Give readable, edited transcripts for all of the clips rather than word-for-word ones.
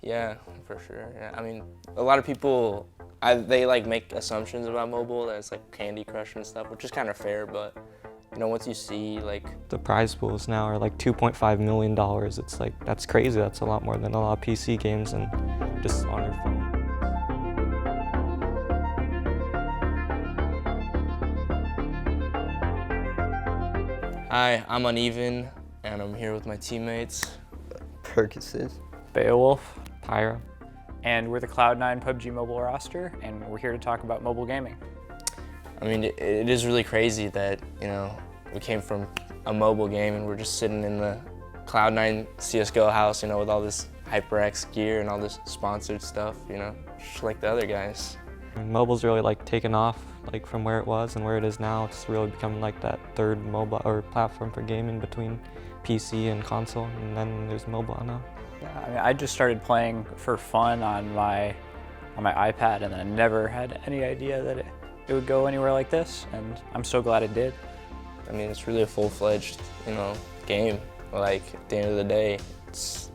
Yeah, for sure. Yeah, I mean, a lot of people, they like make assumptions about mobile that it's like Candy Crush and stuff, which is kind of fair, but you know, once you see like... The prize pools now are like $2.5 million. It's like, that's crazy. That's a lot more than a lot of PC games and just on your phone. Hi, I'm Uneven, and I'm here with my teammates. Perkinses. Beowulf. Pyro. And we're the Cloud9 PUBG mobile roster, and we're here to talk about mobile gaming. I mean, it is really crazy that, you know, we came from a mobile game and we're just sitting in the Cloud9 CSGO house, you know, with all this HyperX gear and all this sponsored stuff, you know, just like the other guys. Mobile's really like taken off like from where it was and where it is now. It's really become like that third mobile or platform for gaming between PC and console, and then there's mobile now. Yeah, I mean, I just started playing for fun on my iPad, and I never had any idea that it would go anywhere like this, and I'm so glad it did. I mean, it's really a full-fledged, you know, game. Like, at the end of the day, it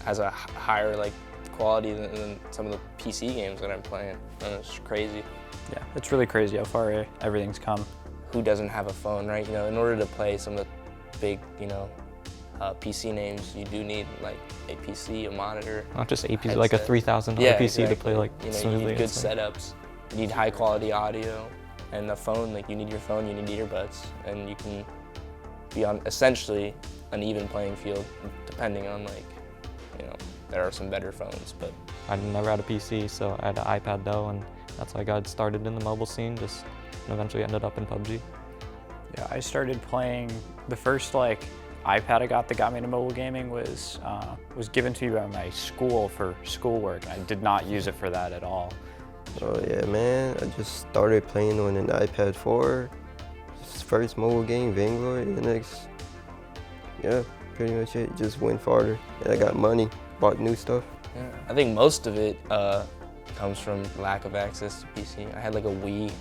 has a higher, like, quality than some of the PC games that I'm playing, and it's crazy. Yeah, it's really crazy how far everything's come. Who doesn't have a phone, right? You know, in order to play some of the big, you know, PC names, you do need like a PC, a monitor. Not just a PC, like a $3,000 PC exactly. to play like you know, smoothly. You need good setups. You need high quality audio, and the phone, like you need your phone, you need earbuds, and you can be on essentially an even playing field, depending on like, you know, there are some better phones, but. I never had a PC, so I had an iPad though, and that's how I got started in the mobile scene, and eventually ended up in PUBG. Yeah, I started playing, the first like iPad I got that got me into mobile gaming was given to me by my school for schoolwork. I did not use it for that at all. Oh yeah, man, I just started playing on an iPad 4. First mobile game, Vainglory, the next, yeah, pretty much it. Just went farther, and I got money, bought new stuff. Yeah, I think most of it comes from lack of access to PC. I had like a Wii,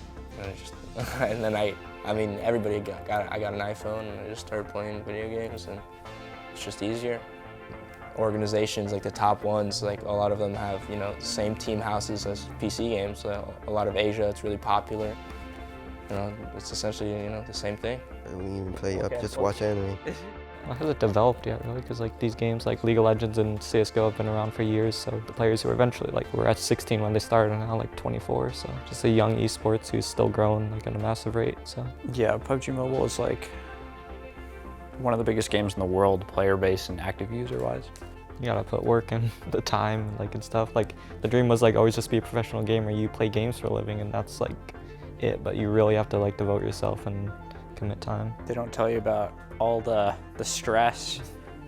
and then I mean, everybody I got an iPhone, and I just started playing video games, and it's just easier. Organizations, like the top ones, like a lot of them have, you know, same team houses as PC games. So a lot of Asia, it's really popular. You know, it's essentially, you know, the same thing. I don't even play, I just watch anime. Well, has it developed yet, really? Because like these games like League of Legends and CSGO have been around for years, so the players who were eventually like were at 16 when they started are now like 24, so just a young esports who's still growing like at a massive rate. So yeah, PUBG Mobile is like one of the biggest games in the world, player base and active user wise. You gotta put work in, the time like and stuff. Like the dream was like always just be a professional gamer. You play games for a living and that's like it, but you really have to like devote yourself and commit time. They don't tell you about all the stress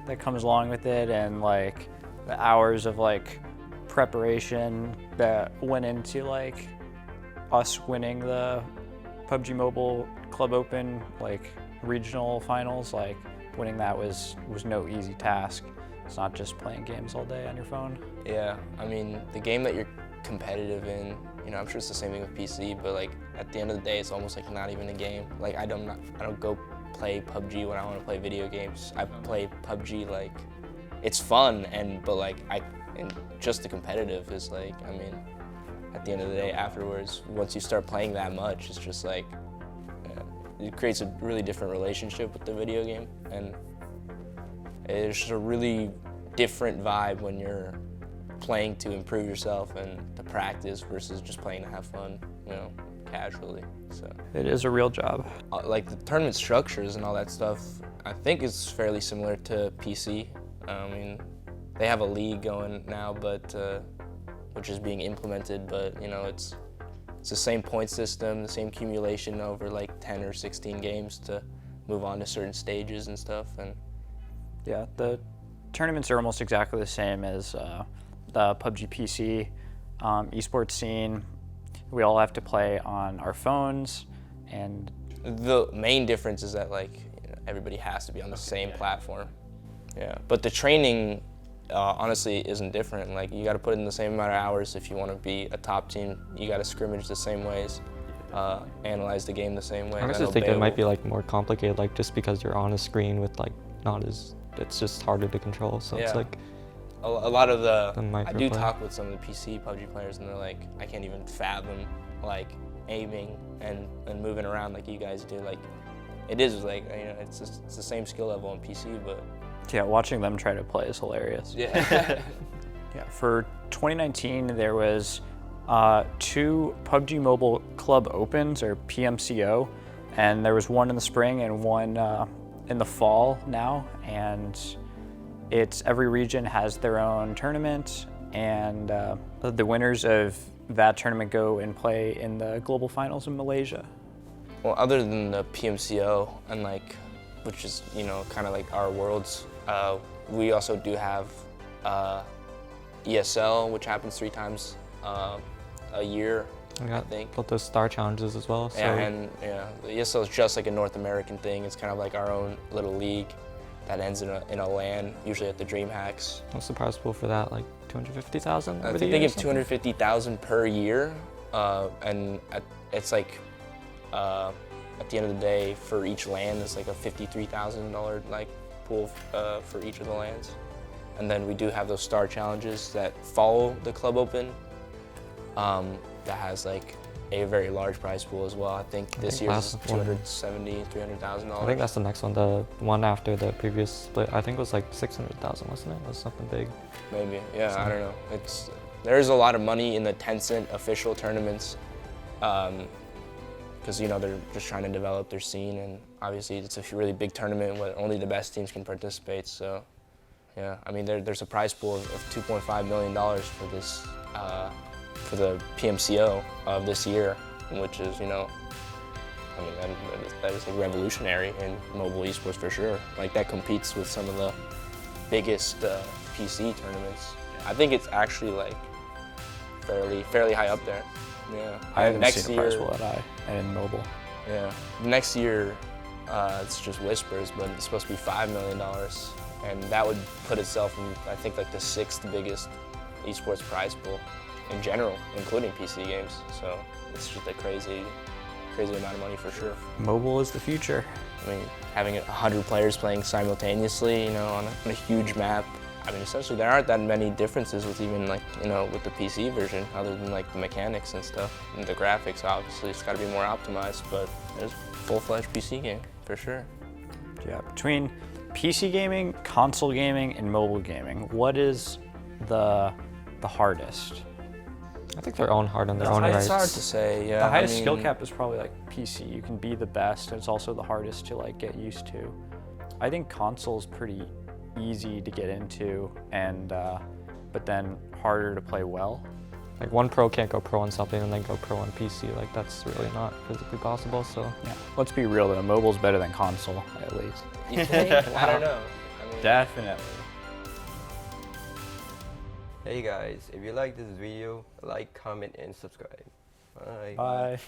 that comes along with it, and like the hours of like preparation that went into like us winning the PUBG Mobile Club Open like regional finals. Like winning that was no easy task. It's not just playing games all day on your phone. Yeah, I mean, the game that you're competitive in, you know, I'm sure it's the same thing with PC, but like at the end of the day, it's almost like not even a game. Like I don't go play PUBG when I want to play video games. I play PUBG like it's fun, but like just the competitive is like, I mean, at the end of the day, afterwards, once you start playing that much, it's just like it creates a really different relationship with the video game, and it's just a really different vibe when you're playing to improve yourself and to practice versus just playing to have fun, you know, casually. So it is a real job. Like the tournament structures and all that stuff, I think it's fairly similar to PC. I mean, they have a league going now, but which is being implemented, but you know, it's the same point system, the same accumulation over like 10 or 16 games to move on to certain stages and stuff. And yeah, the tournaments are almost exactly the same as the PUBG PC esports scene. We all have to play on our phones, and the main difference is that like, you know, everybody has to be on the same platform. Yeah, but the training honestly isn't different. Like you got to put in the same amount of hours if you want to be a top team. You got to scrimmage the same ways, analyze the game the same way. I honestly think it might be like more complicated, like just because you're on a screen with like not as, it's just harder to control. So yeah. It's like a lot of The I do microplay. talk with some of the PC PUBG players, and they're like, I can't even fathom like aiming and moving around like you guys do. Like, it is like, you know, it's the same skill level on PC, but Yeah, watching them try to play is hilarious. yeah. Yeah, for 2019, there was 2 PUBG Mobile Club Opens, or PMCO, and there was one in the spring and one in the fall now, and every region has their own tournament, and the winners of that tournament go and play in the global finals in Malaysia. Well, other than the PMCO and like, which is, you know, kind of like our worlds, we also do have ESL, which happens 3 times a year, We I got think. both those star challenges as well. So Yeah, and yeah, the ESL is just like a North American thing. It's kind of like our own little league that ends in a LAN, usually at the DreamHacks. what's the prize pool for that? Like 250,000 I over the think they year or give something? 250,000 per year, and it's like at the end of the day, for each LAN, it's like a $53,000 like pool for each of the LANs. And then we do have those star challenges that follow the Club Open. That has like a very large prize pool as well. I think this year's is last one- $300,000. I think that's the next one. The one after the previous split, I think it was like 600,000, wasn't it? It was something big. Maybe, yeah, I don't know. There's a lot of money in the Tencent official tournaments, because you know they're just trying to develop their scene, and obviously it's a really big tournament where only the best teams can participate. So, yeah, I mean there's a prize pool of $2.5 million for this for the PMCO of this year, which is, you know, I mean that is like revolutionary in mobile esports for sure. Like that competes with some of the biggest PC tournaments. I think it's actually like fairly high up there. Yeah. I haven't next seen a prize pool that high in mobile. Yeah. Next year, it's just whispers, but it's supposed to be $5 million, and that would put itself in, I think, like the 6th biggest esports prize pool in general, including PC games. So it's just a crazy amount of money for sure. Mobile is the future. I mean, having 100 players playing simultaneously, you know, on a huge map. I mean, essentially there aren't that many differences with even like, you know, with the PC version, other than like the mechanics and stuff. And the graphics, obviously, it's got to be more optimized, but there's a full-fledged PC game, for sure. Yeah, between PC gaming, console gaming, and mobile gaming, what is the hardest? I think they're own hard on their The own It's hard rights. to say, yeah. The highest I skill mean, cap is probably like PC. You can be the best, and it's also the hardest to like get used to. I think console's pretty easy to get into, and but then harder to play well. Like one pro can't go pro on something and then go pro on PC. Like that's really not physically possible. So Yeah, let's be real though. Mobile's better than console, at least. You think? I don't know. I mean, Definitely. Hey guys, if you like this video, like, comment, and subscribe. Bye. Bye.